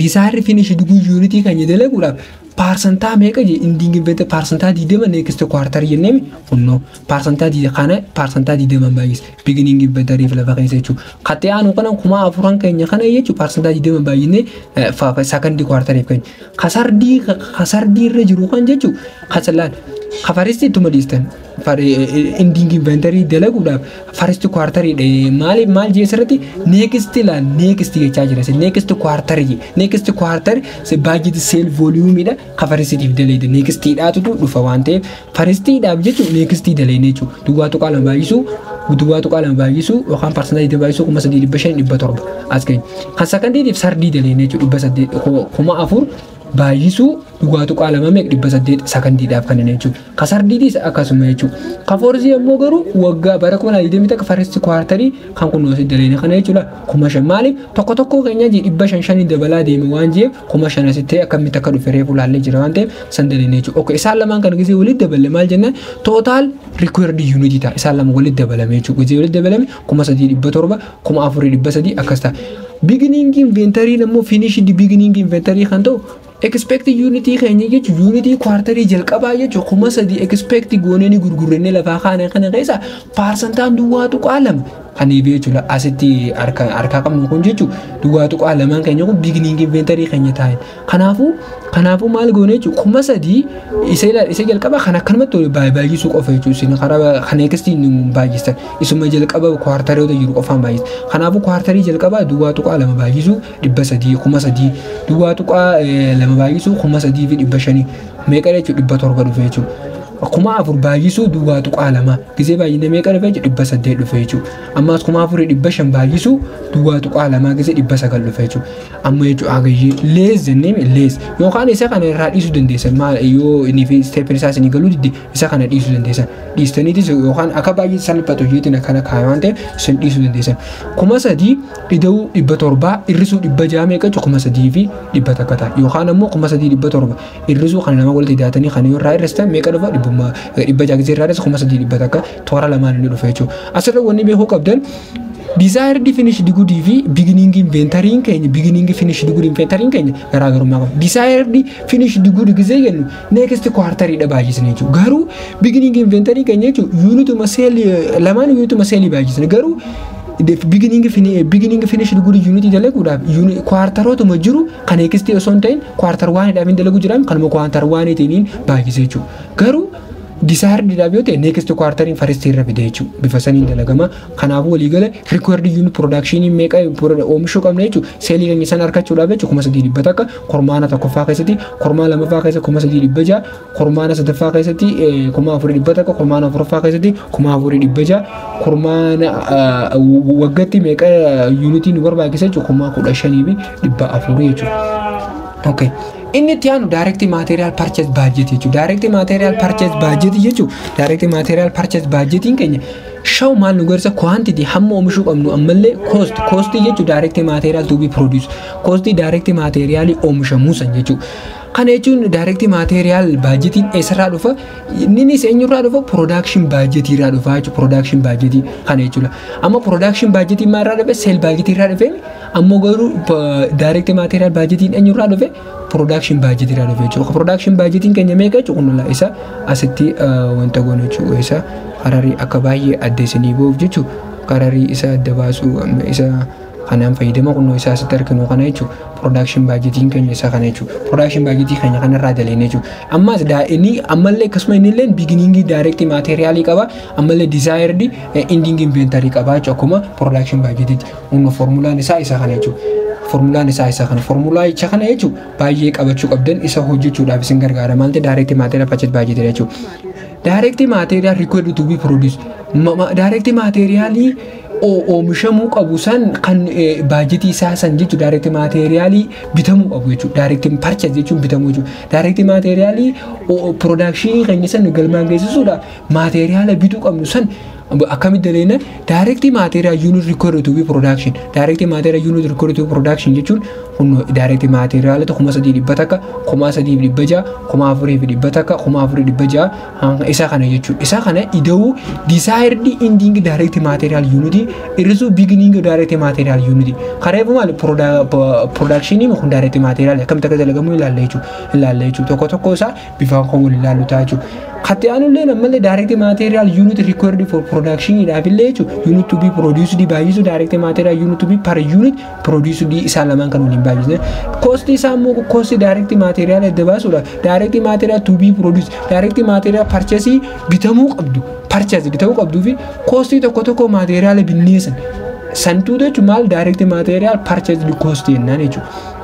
desire finish good unit kan jedelaguudhaaf percentage meeqa je ending inventory percentage deema next quarter jennee kunno percentage kana percentage deema baay'is beginning inventory lafa keessa jechuudha qaxee aanu kana kuma afuran keenya kana jechuudha percentage deema baay'inne second quarter keenya kasardii irra jiru kan jechuudha kasalaan kafaristi tuma distan ending inventory dalaguudhaaf first quarter maal jeesirratti next jechaa jira next quarter se budget sale volume dha kafarisiitiif dalayda next dhaatu dhufa waan ta'eef first dhaaf jechuudha next dalayne jechuudha duwwaatu qaalama baay'isuu yookaan percentage baay'isuu kuma sadii dhibba shan dhibba torba as keenya kan secondiitiif sardii dalayne jechuudha dhibba saddeet kuma afur baay'isuu duwwaa tuqaa lama meeqa 800 sakandiidhaaf kan inni jechuudha. Ka sardiitis akkasuma jechuudha. Ka foorzii ammoo garuu waggaa bara 2020 first quarter kan kunuunsi dalee kana jechuudha. 5,000 maaliif tokko tokko keenya 500 dabalaa deeme waan jeef 5,000 asitti akkamitti akka dhufe reefu laallee jira waan ta'eef san dalee jechuudha. Okay isaan lamaan kan gisee walitti dabalee maal jennaan total required unity ta'a. Isaan lama walitti dabalame jechuudha. Gisee walitti dabalame 3,700 4,400 akkas ta'a. Beginning inventory nammoo finish beginning inventory kan ta'u expect unity keenya jechuun unity quarterly jalqabaa jechuun 3,000 expect goonee ni gurgurree lafaa kana keessa parsantaan duwwaa tuqaa lama kan jechuudha. Asitti harka qabnu kun jechuun duwwaa tuqaa lamaan keenya kun beginning inventory keenya taa'e. Kanaafuu maal goonee jechuun 3,000 isa jalqabaa kan akkanumatti baay'isuu qofa jechuudha. Isin karaa kan eegsistii baay'istan isuma jalqaba kwartaroota jiru qofaan baay'isa. Kanaafuu kwartarii jalqabaa duwwaa tuqaa lama baay'isuu 300 3,000 duwwaa tuqaa lama baay'isuu 3,500 meeqa jechuudha 700 dhufe jechuudha. 4,000 baay'isuu duwwaa tuqaa lama gisee baay'ina meeqa dhufe jechuudha 800 dhufe jechuudha. Ammas 4,500 baay'isuu duwwaa tuqaa lama gisee 900 dhufe jechuudha. Amma jechuudha agayyee lees jennee lees yookaan isa kana irraa dhiisuu dandeessan maal yoo inni fi step isaa isin galuu didde isa kana dhiisuu dandeessan. Dhiistaniitis yookaan akka baay'ee salphatu jeetiin akkana kaayee waan ta'eef isin dhiisuu dandeessan. 3,000 ida'uu 700 irrisuu 600 meeqa jechuudha 3,000 fi 100 akka ta'a yookaan ammoo 3,700 irrisuu kana nama walitti hidhaatanii kan yoo irraa irristan meeqa dhufa 100 gisee irraa 3,700 akka toora lamaan inni dhufe jechuudha. Asirra wanni beekuu qabdan desired finished good fi beginning inventory keenya beginning finished good inventory keenya garaagarummaa qaba. Desired finished good gisee jennu next quarter dha baay'isne jechuudha. Garuu beginning inventory keenya jechuudha unituma sale lamaan unituma sale baay'isne garuu beginning finished good unity dalaguudhaaf kwartarootuma jiru kan eegsistii osoo hin ta'in kwartar waanidhaaf hin dalagu jiraan kanuma kwartar waanitiin baay'isee jechuudha. Garuu desired dhaaf yoo ta'e next quarter first irra fide jechuudha. Bifa saniin dalagama. Kanaafuu waliigala required unit production meeqa oomishuu qabna jechuudha. Seelii keenya san argachuudhaaf jechuudha 3,100 akka kormaana tokkoffaa keessatti kormaana lamaffaa keessatti 3,600 kormaana sadaffaa keessatti 4,100 akka kormaana afuraffaa keessatti 4,600 kormaana waggaatti meeqa unitii nu barbaachisa jechuudha 15,400 jechuudha. Okay. Inni itti aanu direct material purchase budget jechuudha. Direct material purchase budget jechuudha. Direct material purchase budgetiin keenya shaw maal nu garsa quantity hamma oomishuu qabnu ammallee cost jechuudha. Direct material to be produced cost direct material oomishamuu san jechuudha. Kana jechuun direct material budgetiin eessarraa dhufa inni eenyurraa dhufa production budget irraa dhufa jechuudha. Production budget kana jechuudha. Amma production budget maalirraa dhufe sale budget irraa dhufe ammoo garuu direct material budgetiin eenyurraa dhufe production budget irraa dhufe jechuudha. Production budgetiin keenya meeqa jechuudha kunuunla isa asitti wanta goone jechuudha. Isa qararii akka baay'ee addeessinii boof jechuudha. Qararii isa adda baasuu isa kanaan fayyadama kunuun isaa asitti arginu kana jechuudha. Production budgetiin keenya isa kana jechuudha. Production budgetii keenya kanarraa daleen jechuudha. Ammas inni ammallee akkasuma inni illee beginning direct material qaba ammallee desired ending inventory qaba jechuudha. Akkuma production budgetiiti. Humna formulaan isaa isa kana jechuudha. Formulaan isaa isa kana formulaa icha kana jechuudha. Baay'ee qabachuu qabdan isa hojjechuudhaaf isin gargaara maal ta'e direct material purchase budget jechuudha. Direct material required to be produced. Direct material oomishamuu qabu san kan budgetii isaa san jechuudha. Direct material bitamuu qabu jechuudha. Direct purchase jechuun bitamuu jechuudha. Direct material production keenya san galmaan geessisuudha. Material bituu qabnu san akkamitti daleena direct material unit required to be production. Direct material unit required to be production jechuun kun direct material to 3,100 akka 3,600 4,400 akka 4,400 isa kana jechuudha. Isa kana ida'uu desired ending direct material unit irrisu beginning direct material unit kareefu maal production kun direct material akkamitti akka dalagamu ilaalla jechuudha. Tokko tokko isaa bifaan kan wal ilaallu ta'a jechuudha. Khatiyaanulee nammalee direct material unit required for production dhaafillee jechuudha. Unit to be produced baay'isu direct material unit to be per unit produced isaan lamaan kan waliin baay'isne. Cost isaa immoo cost direct material adda baasuudha. Direct material to be produced direct material purchase bitamuu qabdu. Purchase bitamuu qabduu fi cost tokko tokko material binneessan. Santuu jechuun maal direct material purchase cost jennaan jechuudha.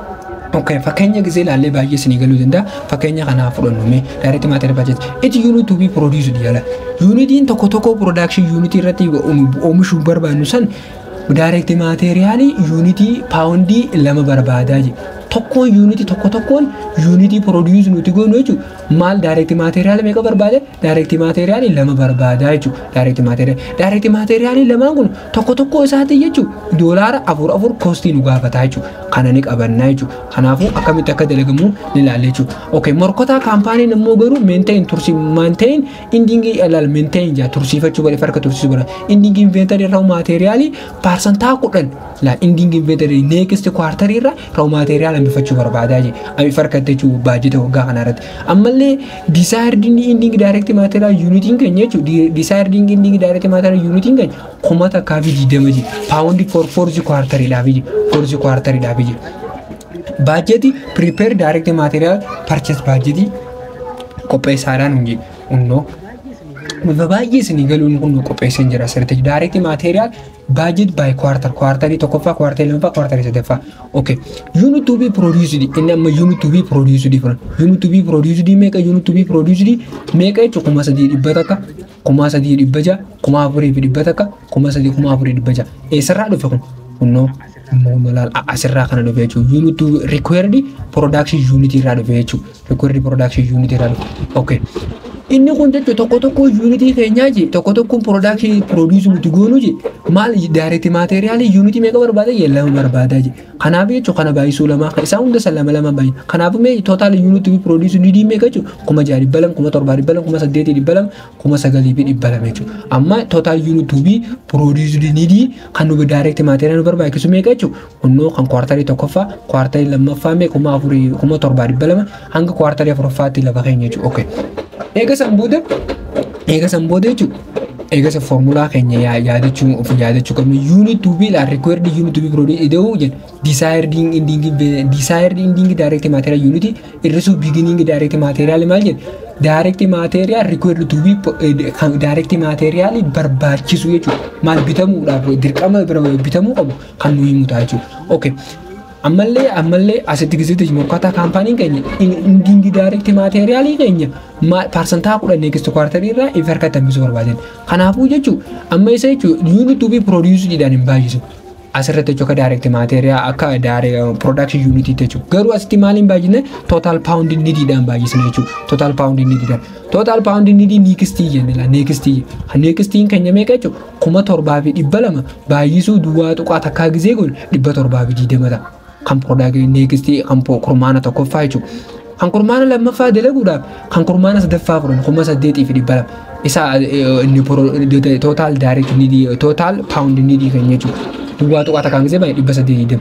Okay, fakkeenya gisee ilaallee baay'ee isinii galuu danda'a. Fakkeenya kanaa fudhannume direct material budget. It unit to be produced jala. Unitiin tokko tokko production unit irratti oomishuu barbaannu san direct material unity poundii 2 barbaadaa je. tokkoon unity tokkoon unity produce nuti goonu jechuudha. Maal direct material meeqa barbaade? Direct material lama barbaada jechuudha. Direct material lamaan kun tokko isaati jechuudha. Doolaara 4 cost nu gaafata jechuudha. Kana ni qabannaa jechuudha. Kanaafuu akkamitti akka dalagamu ni ilaalle jechuudha. Okay, morkota kaampaaniin immoo garuu maintain ending ilal maintain ja tursiifachuu bari farka tursiisuu bara. Ending inventory raw material percentage kudhan la ending inventory next quarter irra raw material ambifachuu barbaada je. Ami farka jechuudha budget waggaa kana irratti. Ammallee desired ending direct material unit keenya jechuudha. Desired ending direct material unit keenya kumata kaafi didamaji pound for fourth quarter ilaafi fourth quarter ilaafi. Budget prepare direct material purchase budget qopheessaadhaan hunji unnoo baay'ee isin galuun kun qopheessan jira sirriitti direct material budget by quarter tokkoffaa quarter lamaffaa quarter sadaffaa. Okay, unit to be produced inni amma unit to be produced meeqa unit to be produced meeqa jechuudha kuma sadii dhibba takka kuma sadii dhibba ja'a kuma afurii fi dhibba takka kuma sadii kuma afurii dhibba ja'a eessarraa dhufe kun unnoo Monomal asirraa kana dhufe jechuudha. Unit to required production unit irraa dhufe jechuudha. Required production unit irraa dhufe. Okay. Inni kun jechuudha tokko unit keenyaa je tokko production produce nuti goonu je maal direct material unit meeqa barbaada lama barbaada je. Kanaaf jechuudha kana baay'isuu lama isaan hunda lama baay'ee. Kanaaf mee total unit to produce ni meeqa jechuudha kuma 600 kuma 700 kuma 800 kuma 900 jechuudha. Amma total unit to be produce ni kan nu direct material barbaachisu meeqa jechuudha. Unnoo kan quarter tokkoffaa quarter lamaffaa mee kuma 4 kuma 700 hanga quarter afuraffaatti lafa keenya jechuudha. Okay. Ega sambude jechuudha. Ega formula keenya yaadachuu qabnu unit to be la required unit to be produced ida'uu jedhu desired ending direct material unit irrisu beginning direct material maal jedhu direct material required to be direct material barbaachisu jechuudha. Maal bitamuudhaaf dirqama bitamuu qabu kan nuyi mutaa jechuudha. Okay. Ammallee asitti giziti morkata kaampaaniin keenya ending direct material keenya percentage kudhan next quarter irraa if harkatti hambisuu barbaadan. Kanaafuu jechuudha amma isa jechuudha unit to be produced jedhan hin baay'isu. Asirratti jechuudha direct material akka direct production unit jechuudha. Garuu asitti maaliin baay'isne total pound needidhaan baay'isne jechuudha. Total pound need next jennela next keenya meeqa jechuudha kuma 7,200 baay'isuu duwwaa tuqaa takkaa gizee kun 720 kan product next kan kurmaana tokkoffaa jechuudha. Kan kurmaana lammaffaa dalaguudhaaf kan kurmaana sadaffaa furan kuma 8,200 isa inni total direct need total pound need keenya jechuudha. Duwwaa tuqaa takkaa gizee baay'ee 820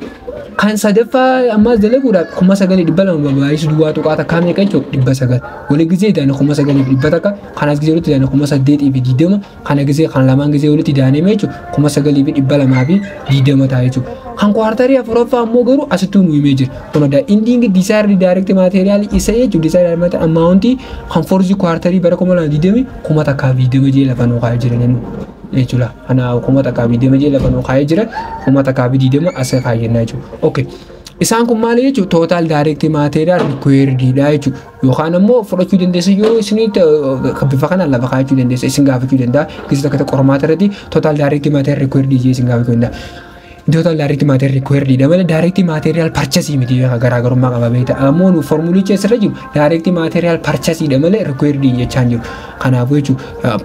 kan sadaffaa ammas dalaguudhaaf kuma 9,200 baay'isuu duwwaa tuqaa takkaa meeqa jechuudha 900 walii gizee daana kuma 9,200 takka kanas gizee walitti daana kuma 8,20 kana gizee kan lamaan gizee walitti daanee jechuudha kuma 9,220 ta'a jechuudha. Kan quartarii afuraffaa ammoo garuu asitti nu himee jira. Kunada ending desired direct material isa jechuudha desired material amount kan forzi quartarii bara 2020 kuma takkaa 20 jee lafa nuu kaa'ee jiran jechuudha. Ana kuma takkaa 20 jee lafa nuu kaa'ee jira kuma takkaa 20 asa kaayennaa jechuudha. Okay. Isaan kun maal jechuudha total direct material required dha jechuudha. Yookaan ammoo fudhachuu dandeessa yoo isinitti bifa kanaan lafa kaa'achuu dandeessa isin gaafachuu danda'a. Gisa takka qormaata irratti total direct material required jee isin gaafachuu danda'a. Total direct material required dha malee direct material purchase miti garaagarummaa qaba beekta. Ammoo nu formulicha asirra jiru direct material purchase dha malee required jechaan jiru. Kanaafuu jechuudha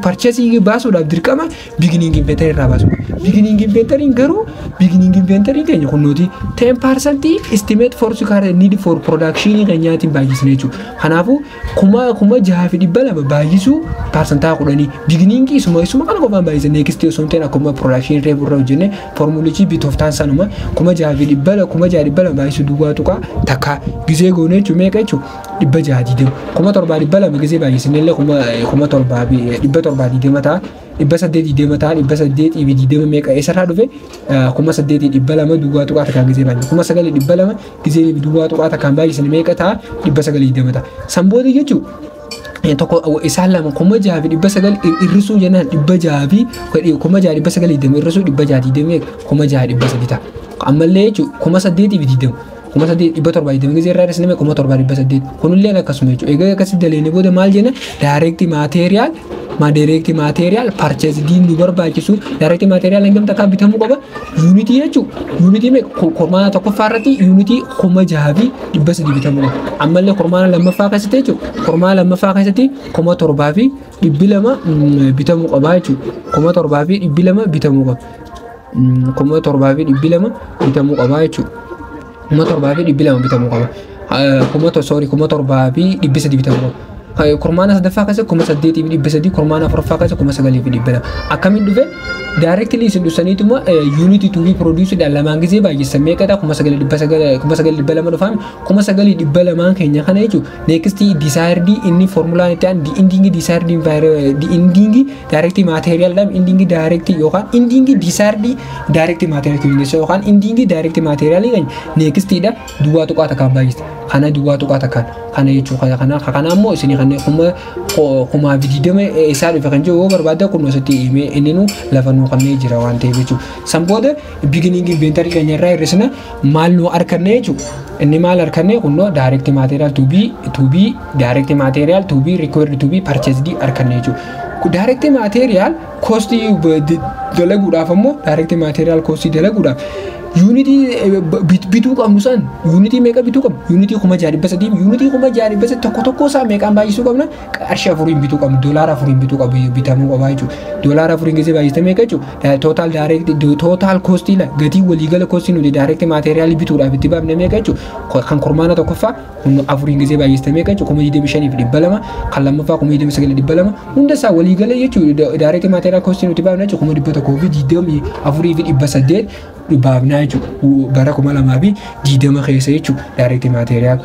purchase baasuudhaaf dirqama beginning inventory irraa baasu. Beginning inventory garuu beginning inventory keenya kunnooti 10% estimate for need for production keenyaatiin baay'isne jechuudha. Kanaafuu kuma 6,200 baay'isuu percentage kudhanii beginning isuma kana qofaan baay'isne next osoo ta'in akkuma production rate irra hojjenne formulichi bitoftaan sanuma kuma 6,200 baay'isuu duwwaa tuqaa takka gizee goone jechuudha meeqa jechuudha 620 kuma 7,200 gizee baay'isne illee kuma 720 ta'a. 820 ta'a 820 meeqa eessarraa dhufe kuma 8,200 duwwaa tuqaa takkaan gizee baay'isne kuma 9,200 gizee duwwaa tuqaa takkaan baay'isne meeqa ta'a 920 ta'a. Sanbooti jechuudha tokko isaan lama kuma 6,900 irrisuu jennaan 600 kuma 6,920 irrisuu 620 kuma 6,300 ta'a. Ammallee jechuudha kuma 8,20 kuma saddeet dhibba torba itti gizee irraa dhisname kuma torba dhibba saddeet kunillee akkasuma jechuudha egaa akkasitti daleene booda maal jenna direct material purchase diin nu barbaachisu direct material hangam takka bitamu qaba unity jechuudha unity me kormaana tokkoffaa irratti unity kuma jahafi dhibba sadii bitamu qaba ammallee kormaana lammaffaa keessatti jechuudha kormaana lammaffaa keessatti kuma torbaa fi dhibbi lama bitamu qaba jechuudha kuma torbaa fi dhibbi lama bitamu qaba kuma torbaa fi dhibbi lama bitamu qaba jechuudha kuma torbaa fi dhibbi lama bitamu qaba kuma torbaa fi dhibbi sadii bitamu qaba kormaana sadaffaa keessatti kuma saddeetii fi dhibba sadii kormaana afuraffaa keessatti kuma sagalii fi dhibba lama akkamiin dhufe directly isin dhufsaniituma unity to be produced lamaan gisee baay'isan meeqadha kuma sagalii dhibba lama dhufaan kuma sagalii dhibba lamaan keenya kana jechuudha next desired inni formulaan itti aan ending desired ending direct material dam ending direct yookaan ending desired direct material keenya yookaan ending direct material next dha duwwaa tuqaa takkaan baay'ista kana duwwaa tuqaa takkaan kana jechuudha kana ammoo isin kuma vididame isaa dhufe kan jiru barbaada kun osatti inni nu lafa nu kan jira waan ta'eef jechuudha sanbooda beginning inventory keenya irraa hir'isna maal nu arkanne jechuudha inni maal arkanne kunno direct material to be required to be purchased arkanne jechuudha direct material cost dalaguudhaaf ammoo direct material cost dalaguudhaaf unity bituu qabnu san unity meeqa bituu qabnu unity kuma jaadibba sadii unity kuma jaadibba sadii tokko isaa meeqaan baay'isuu qabna qarshii afuriin bituu qabnu doolaara afuriin bituu qabu bitamuu qabaa jechuudha doolaara afuriin gisee baay'iste meeqa jechuudha total cost la gatii waliigala cost nuti direct material bituudhaaf itti baafne meeqa jechuudha kan kormaana tokkoffaa afuriin gisee baay'iste meeqa jechuudha kuma 25 fi dhibba lama kan lammaffaa kuma 29 dhibba lama hunda isaa waliigala jechuudha direct material cost nuti baafne jechuudha kuma dhibba tokkoo fi 24 fi dhibba saddeet baafnaa jechuudha bara kuma lamaa fi 20 keessa jechuudha direct material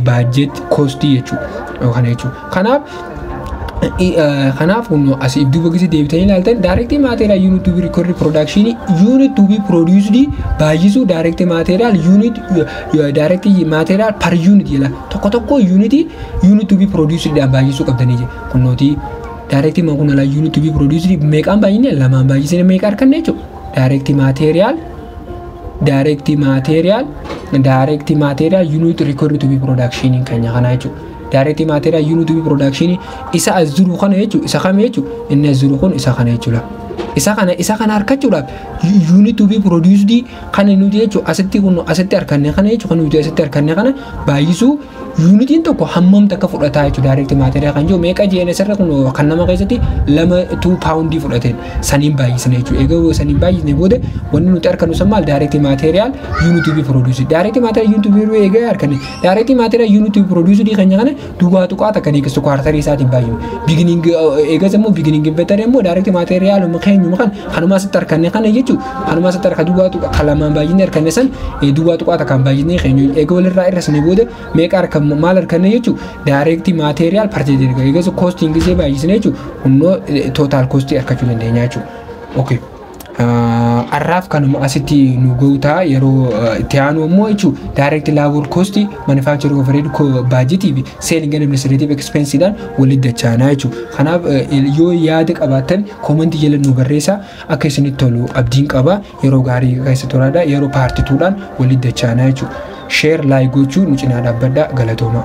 budget cost jechuudha kana jechuudha kanaaf kun asii duuba gisee deebitanii ilaaltan direct material unit to be recorded production unit to be produced baay'isu direct material unit direct material per unit jala tokko unit to be produced dhaan baay'isuu qabdanii je kunnooti direct kun ala unit to be produced meeqaan baay'ine lamaan baay'isanii meeqa arkanne jechuudha direct material unit recorded to be production kanya kana jechuudha direct material unit to be production isa azuru kana jechuudha isa kame jechuudha inni azuru kun isa kana jechuudha isa kana arkachuudhaaf unit to be produced kana nuti jechuudha asitti arkanne kana jechuudha nuti asitti arkanne kana baay'isuu unitiin tokko hammam takka fudhataa jechuudha direct material kan jiru meeqa jeene sirra kun kan nama keessatti 2 pound fudhateen saniin baay'isne jechuudha egaa saniin baay'isne booda wanni nuti arkannu sammaal direct material unit to be produced direct material unit to be egaa arkanne direct material unit to be produced kan kana duwwaa tuqaa takka neeqsu kwartarii isaatiin baay'inu beginning egaa sammoo beginning inventory immoo direct material keenyu kan kanuma asitti arkanne kana jechuudha kanuma asitti arka duwwaa tuqaa kalamaan baay'inne arkanne san duwwaa tuqaa takka baay'inne keenyu egaa walirraa irrasne booda meeqa arkan maal arkanne jechuudha direct material purchase egaa costing gisee baay'isne jechuudha kunno total cost arkachuu dandeenya jechuudha okay arraaf kanuma asitti nu goutaa yeroo itti aanu ammoo jechuudha direct labor cost manufacturing overhead budget fi selling and administrative expense dhaan walitti dachaanaa jechuudha kanaaf yoo yaada qabaatan comment jala nu barreessaa akka isinitti tolu abdiin qaba yeroo gaarii keessa turaadha yeroo paartii tuudhaan walitti dachaanaa jechuudha share like gochuu nu cinaa dhaabbadhaa galatooma